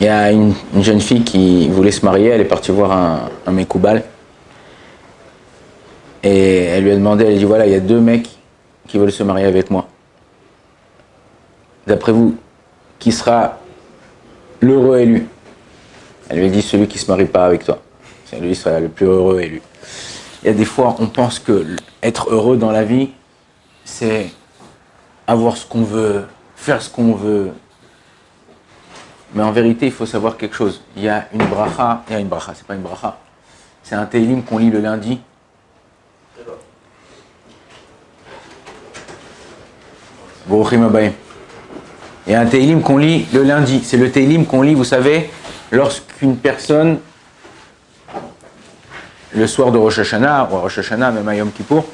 Il y a une jeune fille qui voulait se marier, elle est partie voir un mekoubal. Et elle lui a demandé, elle a dit voilà, il y a 2 mecs qui veulent se marier avec moi. D'après vous, qui sera l'heureux élu? Elle lui a dit celui qui ne se marie pas avec toi. C'est lui qui sera le plus heureux élu. Il y a des fois, on pense que être heureux dans la vie, c'est avoir ce qu'on veut, faire ce qu'on veut. Mais en vérité, il faut savoir quelque chose. Il y a une bracha, c'est pas une bracha. C'est un télim qu'on lit le lundi. Baruchim Abayim. Il y a un télim qu'on lit le lundi. C'est le télim qu'on lit, vous savez, lorsqu'une personne, le soir de Rosh Hashanah, ou Rosh Hashanah, même à Yom Kippour,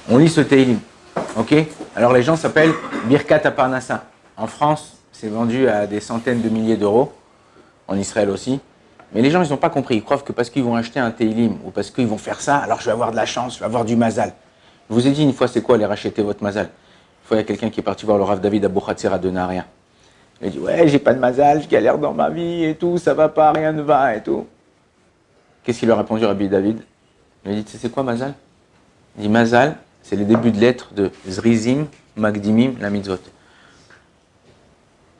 on lit ce télim. Ok? Alors les gens s'appellent Birkat Aparnassa. En France, c'est vendu à des centaines de milliers d'euros. En Israël aussi. Mais les gens, ils n'ont pas compris. Ils croient que parce qu'ils vont acheter un télim ou parce qu'ils vont faire ça, alors je vais avoir de la chance, je vais avoir du mazal. Je vous ai dit une fois, c'est quoi aller racheter votre mazal? Une fois, il y a quelqu'un qui est parti voir le Rav David Abou Khatsira de Naharia. Il a dit, ouais, j'ai pas de mazal, je galère dans ma vie et tout, ça va pas, rien ne va et tout. Qu'est-ce qu'il a répondu, Rabbi David? Il a dit, c'est quoi mazal? Il dit, mazal, c'est les débuts de lettres de Zrizim, Magdimim, la mitzvot.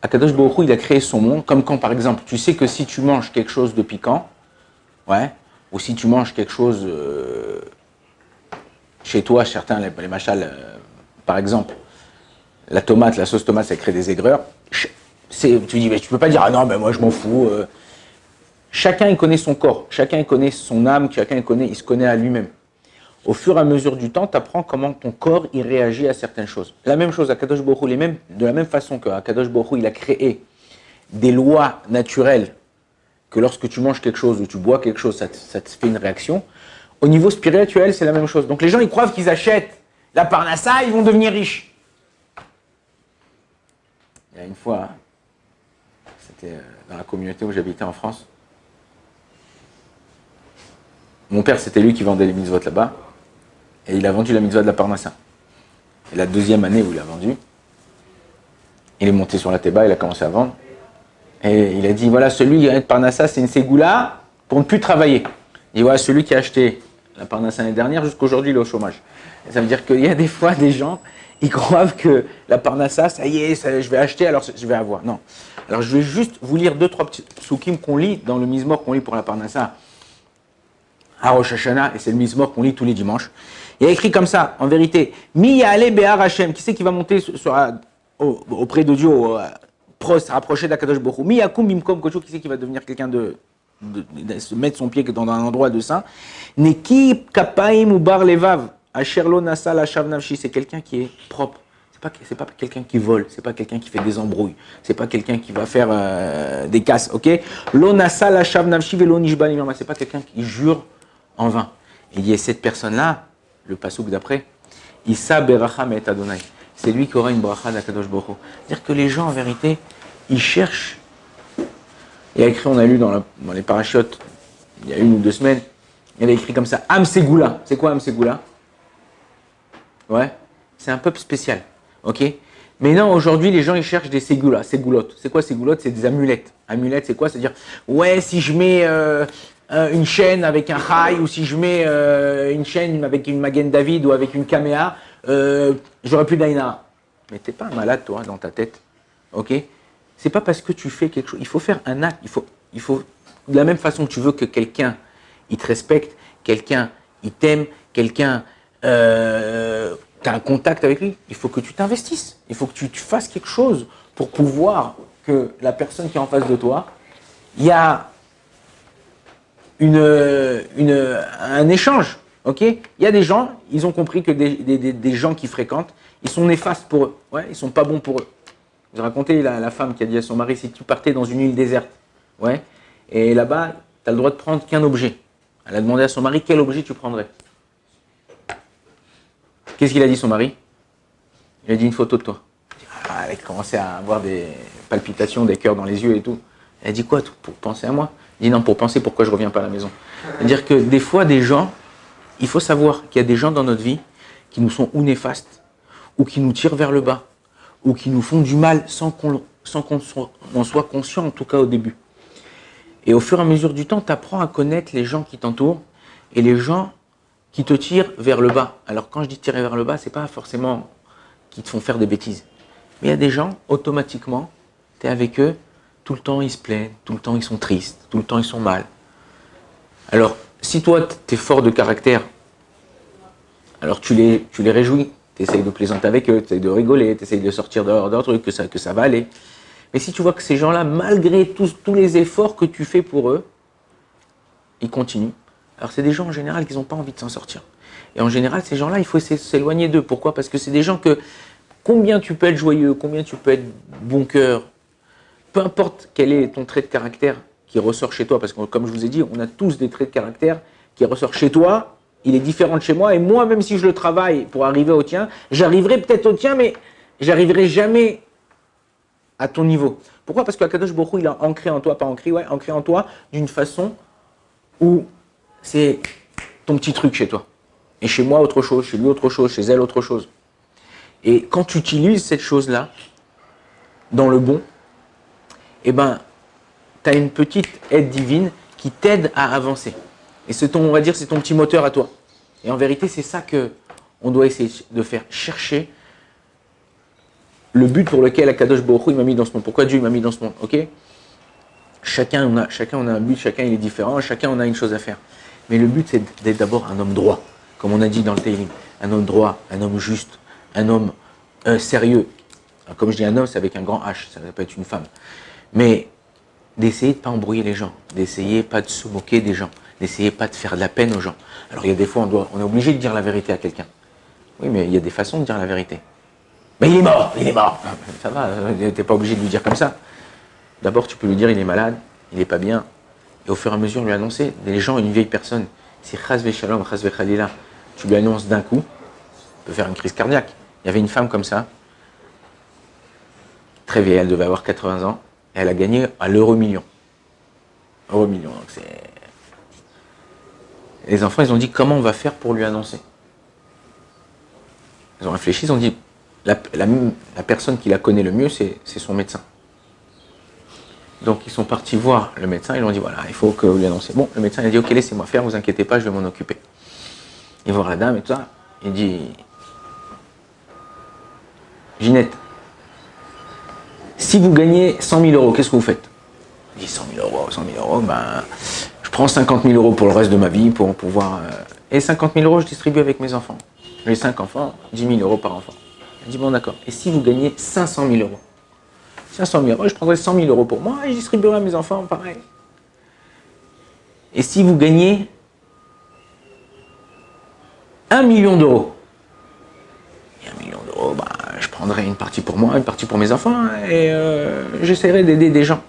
Akadosh Baruch Hu, il a créé son monde, comme quand, par exemple, tu sais que si tu manges quelque chose de piquant, ouais, ou si tu manges quelque chose chez toi, certains, les machals, par exemple, la tomate, la sauce tomate, ça crée des aigreurs. Tu dis, mais tu peux pas dire, ah non, mais moi je m'en fous. Chacun, il connaît son corps, chacun, il connaît son âme, chacun, il se connaît à lui-même. Au fur et à mesure du temps, tu apprends comment ton corps il réagit à certaines choses. La même chose, Akadosh Baruch Hu, de la même façon que Akadosh Baruch Hu, il a créé des lois naturelles que lorsque tu manges quelque chose ou tu bois quelque chose, ça te fait une réaction. Au niveau spirituel, c'est la même chose. Donc les gens, ils croient qu'ils achètent la parnassa, ils vont devenir riches. Il y a une fois, c'était dans la communauté où j'habitais en France. Mon père, c'était lui qui vendait les mitzvot là-bas. Et il a vendu la mitzvah de la parnassa. Et la 2e année où il a vendu, il est monté sur la théba, il a commencé à vendre. Et il a dit, voilà, celui qui a de parnassa, c'est une ségoula pour ne plus travailler. Il dit, voilà, celui qui a acheté la parnassa l'année dernière, jusqu'aujourd'hui, il est au chômage. Et ça veut dire qu'il y a des fois des gens, ils croient que la parnassa, ça y est, je vais acheter, alors je vais avoir. Non. Alors je vais juste vous lire 2-3 petits psukim qu'on lit dans le mizmor qu'on lit pour la parnassa à Rosh Hashanah, et c'est le mizmor qu'on lit tous les dimanches. Il y a écrit comme ça, en vérité, Mi ya'ale be'ar Hashem, qui c'est qui va monter auprès de Dieu, se rapprocher d'Akadosh Baruch Hu, Mi yakum bimkom kocho, qui c'est qui va devenir quelqu'un de se mettre son pied dans un endroit de saint, Neki kapaim ou bar levav, asher lo nasa la shav nafshi, c'est quelqu'un qui est propre. C'est pas quelqu'un qui vole, c'est pas quelqu'un qui fait des embrouilles, c'est pas quelqu'un qui va faire des casses, ok? Lo nasa la shav nafshi velo nishba nimama, c'est pas quelqu'un qui jure en vain. Et il y a cette personne-là, le pasouk d'après, Issa beracha met Adonai. C'est lui qui aura une bracha d'Akadosh Baruch Hu. C'est-à-dire que les gens, en vérité, ils cherchent. Il y a écrit, on a lu dans les parachutes, il y a 1 ou 2 semaines, il y a écrit comme ça, Am Segula. C'est quoi Am Segula? Ouais, c'est un peuple spécial. Ok? Mais non, aujourd'hui, les gens, ils cherchent des ségoulottes. C'est quoi ségoulottes? C'est des amulettes. Amulettes, c'est quoi? C'est-à-dire, ouais, si je mets une chaîne avec un chai, ou si je mets une chaîne avec une Magen David ou avec une Kamea, j'aurai plus d'Aïna. Mais t'es pas un malade, toi, dans ta tête. Ok? C'est pas parce que tu fais quelque chose. Il faut faire un acte. Il faut de la même façon que tu veux que quelqu'un, il te respecte, quelqu'un, il t'aime, quelqu'un, tu as un contact avec lui, il faut que tu t'investisses. Il faut que tu fasses quelque chose pour pouvoir que la personne qui est en face de toi, il y a un échange. Ok? Il y a des gens, ils ont compris que des gens qui fréquentent, ils sont néfastes pour eux. Ouais, ils sont pas bons pour eux. J'ai raconté la femme qui a dit à son mari, si tu partais dans une île déserte, ouais, et là-bas, tu as le droit de prendre qu'un objet. Elle a demandé à son mari, quel objet tu prendrais? Qu'est-ce qu'il a dit son mari? Il a dit une photo de toi. Elle a commencé à avoir des palpitations, des cœurs dans les yeux et tout. Elle a dit quoi? Pour penser à moi? Il dit non, pour penser pourquoi je reviens pas à la maison. C'est-à-dire que des fois, des gens, il faut savoir qu'il y a des gens dans notre vie qui nous sont ou néfastes, ou qui nous tirent vers le bas, ou qui nous font du mal sans qu'on en soit conscient, en tout cas au début. Et au fur et à mesure du temps, tu apprends à connaître les gens qui t'entourent et les gens qui te tirent vers le bas. Alors quand je dis tirer vers le bas, c'est pas forcément qui te font faire des bêtises. Mais il y a des gens, automatiquement, tu es avec eux, tout le temps ils se plaignent, tout le temps ils sont tristes, tout le temps ils sont mal. Alors, si toi, tu es fort de caractère, alors tu les réjouis, tu essayes de plaisanter avec eux, tu essayes de rigoler, tu essayes de sortir de leur truc, que ça va aller. Mais si tu vois que ces gens-là, malgré tous les efforts que tu fais pour eux, ils continuent. Alors c'est des gens en général qui n'ont pas envie de s'en sortir. Et en général, ces gens-là, il faut s'éloigner d'eux. Pourquoi? Parce que c'est des gens que, combien tu peux être joyeux, combien tu peux être bon cœur, peu importe quel est ton trait de caractère qui ressort chez toi, parce que comme je vous ai dit, on a tous des traits de caractère qui ressortent chez toi, il est différent de chez moi, et moi, même si je le travaille pour arriver au tien, j'arriverai peut-être au tien, mais j'arriverai jamais à ton niveau. Pourquoi? Parce que Akadosh Baruch Hu, il a ancré en toi, pas ancré, ouais, ancré en toi d'une façon où c'est ton petit truc chez toi. Et chez moi, autre chose, chez lui, autre chose, chez elle, autre chose. Et quand tu utilises cette chose-là, dans le bon, eh ben, tu as une petite aide divine qui t'aide à avancer. Et c'est ton, on va dire, c'est ton petit moteur à toi. Et en vérité, c'est ça que on doit essayer de faire, chercher le but pour lequel Akadosh Baruch Hu il m'a mis dans ce monde. Pourquoi Dieu m'a mis dans ce monde? Ok? Chacun on a un but, chacun il est différent, chacun on a une chose à faire. Mais le but c'est d'être d'abord un homme droit, comme on a dit dans le Tehillim. Un homme droit, un homme juste, un homme sérieux. Alors, comme je dis un homme, c'est avec un grand H, ça peut être une femme. Mais d'essayer de ne pas embrouiller les gens, d'essayer pas de se moquer des gens, d'essayer pas de faire de la peine aux gens. Alors il y a des fois on est obligé de dire la vérité à quelqu'un. Oui, mais il y a des façons de dire la vérité. Mais il est mort, il est mort. Ça va, t'es pas obligé de lui dire comme ça. D'abord, tu peux lui dire il est malade, il n'est pas bien. Et au fur et à mesure, lui annoncer. Les gens, une vieille personne, si chas shalom, chas khalila, tu lui annonces d'un coup, peut faire une crise cardiaque. Il y avait une femme comme ça, très vieille, elle devait avoir 80 ans, et elle a gagné à l'euro-million. Euro-million, donc c'est... Les enfants, ils ont dit comment on va faire pour lui annoncer. Ils ont réfléchi, ils ont dit la personne qui la connaît le mieux, c'est son médecin. Donc ils sont partis voir le médecin, ils lui ont dit voilà, il faut que vous lui annoncez. Bon, le médecin il a dit ok, laissez-moi faire, vous inquiétez pas, je vais m'en occuper. Il voit la dame et tout ça, il dit Ginette, si vous gagnez 100 000 euros, qu'est-ce que vous faites? Il dit 100 000 euros, ben, je prends 50 000 euros pour le reste de ma vie pour pouvoir. Et 50 000 euros, je distribue avec mes enfants. J'ai 5 enfants, 10 000 euros par enfant. Il dit bon, d'accord. Et si vous gagnez 500 000 euros? 500 000 euros, je prendrai 100 000 euros pour moi et je distribuerai à mes enfants, pareil. Et si vous gagnez 1 million d'euros, et 1 million d'euros, bah, je prendrai une partie pour moi, une partie pour mes enfants et j'essaierai d'aider des gens.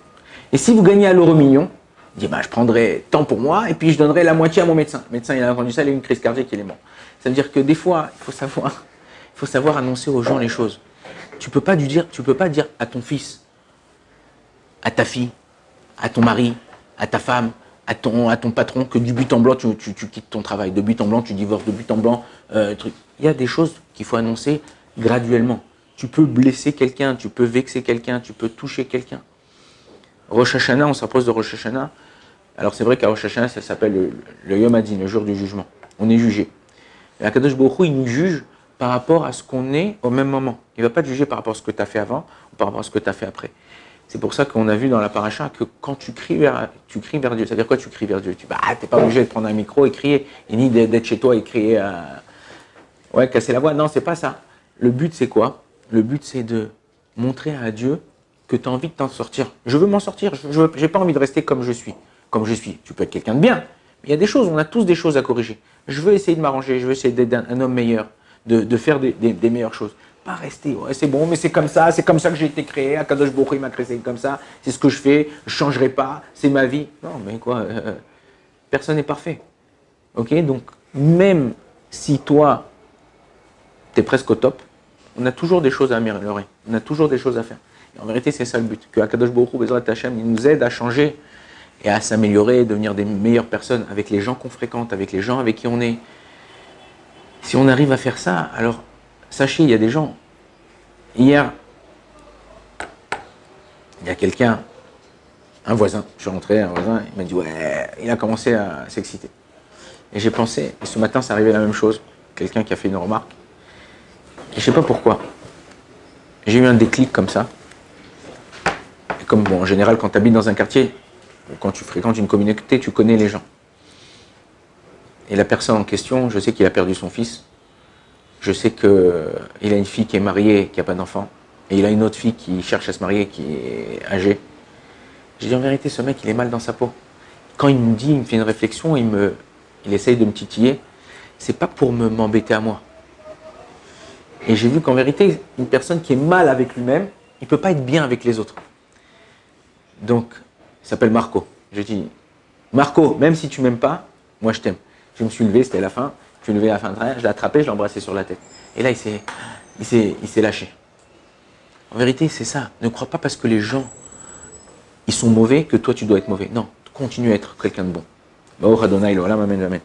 Et si vous gagnez à l'euro-million, il dit bah, je prendrai tant pour moi et puis je donnerai la moitié à mon médecin. Le médecin, il a entendu ça, il a eu une crise cardiaque, il est mort. Ça veut dire que des fois, il faut savoir annoncer aux gens les choses. Tu peux pas dire à ton fils, à ta fille, à ton mari, à ta femme, à ton patron que du but en blanc tu quittes ton travail, de but en blanc tu divorces, de but en blanc truc. Il y a des choses qu'il faut annoncer graduellement. Tu peux blesser quelqu'un, tu peux vexer quelqu'un, tu peux toucher quelqu'un. Rosh Hashanah, on s'approche de Rosh Hashanah. Alors c'est vrai qu'à Rosh Hashanah, ça s'appelle le Yom Hadin, le jour du jugement. On est jugé. Et Akadosh Baruch Hu, il nous juge par rapport à ce qu'on est au même moment. Il ne va pas te juger par rapport à ce que tu as fait avant ou par rapport à ce que tu as fait après. C'est pour ça qu'on a vu dans la paracha que quand tu cries vers Dieu, ça veut dire quoi tu cries vers Dieu? Tu n'es pas obligé de prendre un micro et crier, et ni d'être chez toi et crier, casser la voix. Non, c'est pas ça. Le but c'est quoi? Le but c'est de montrer à Dieu que tu as envie de t'en sortir. Je veux m'en sortir, je n'ai pas envie de rester comme je suis. Comme je suis, tu peux être quelqu'un de bien, mais il y a des choses, on a tous des choses à corriger. Je veux essayer de m'arranger, je veux essayer d'être un homme meilleur, de faire des meilleures choses. Pas rester, ouais, c'est bon, mais c'est comme ça que j'ai été créé, Akadosh Baruch Hu il m'a créé comme ça, c'est ce que je fais, je ne changerai pas, c'est ma vie. Non, mais quoi, personne n'est parfait. Ok, donc même si toi, tu es presque au top, on a toujours des choses à améliorer, on a toujours des choses à faire. Et en vérité, c'est ça le but, que Akadosh Baruch Hu, Bezrat Hashem, il nous aide à changer et à s'améliorer, devenir des meilleures personnes avec les gens qu'on fréquente, avec les gens avec qui on est. Si on arrive à faire ça, alors sachez, il y a des gens. Hier, il y a quelqu'un, un voisin. Je suis rentré, un voisin, il m'a dit ouais, il a commencé à s'exciter. Et j'ai pensé, et ce matin, c'est arrivé la même chose. Quelqu'un qui a fait une remarque. Et je sais pas pourquoi. J'ai eu un déclic comme ça. Et comme bon, en général, quand tu habites dans un quartier, quand tu fréquentes une communauté, tu connais les gens. Et la personne en question, je sais qu'il a perdu son fils. Je sais qu'il a une fille qui est mariée, qui n'a pas d'enfant. Et il a une autre fille qui cherche à se marier, qui est âgée. J'ai dit en vérité, ce mec, il est mal dans sa peau. Quand il me dit, il me fait une réflexion, il essaye de me titiller. C'est pas pour m'embêter à moi. Et j'ai vu qu'en vérité, une personne qui est mal avec lui-même, il ne peut pas être bien avec les autres. Donc, il s'appelle Marco. Je dis, Marco, même si tu m'aimes pas, moi je t'aime. Je me suis levé, c'était la fin. Je me suis levé à la fin de train, je l'ai attrapé, je l'ai embrassé sur la tête. Et là, il s'est lâché. En vérité, c'est ça. Ne crois pas parce que les gens, ils sont mauvais que toi tu dois être mauvais. Non, continue à être quelqu'un de bon. Baruch Adonai, l'olam, amen, amen.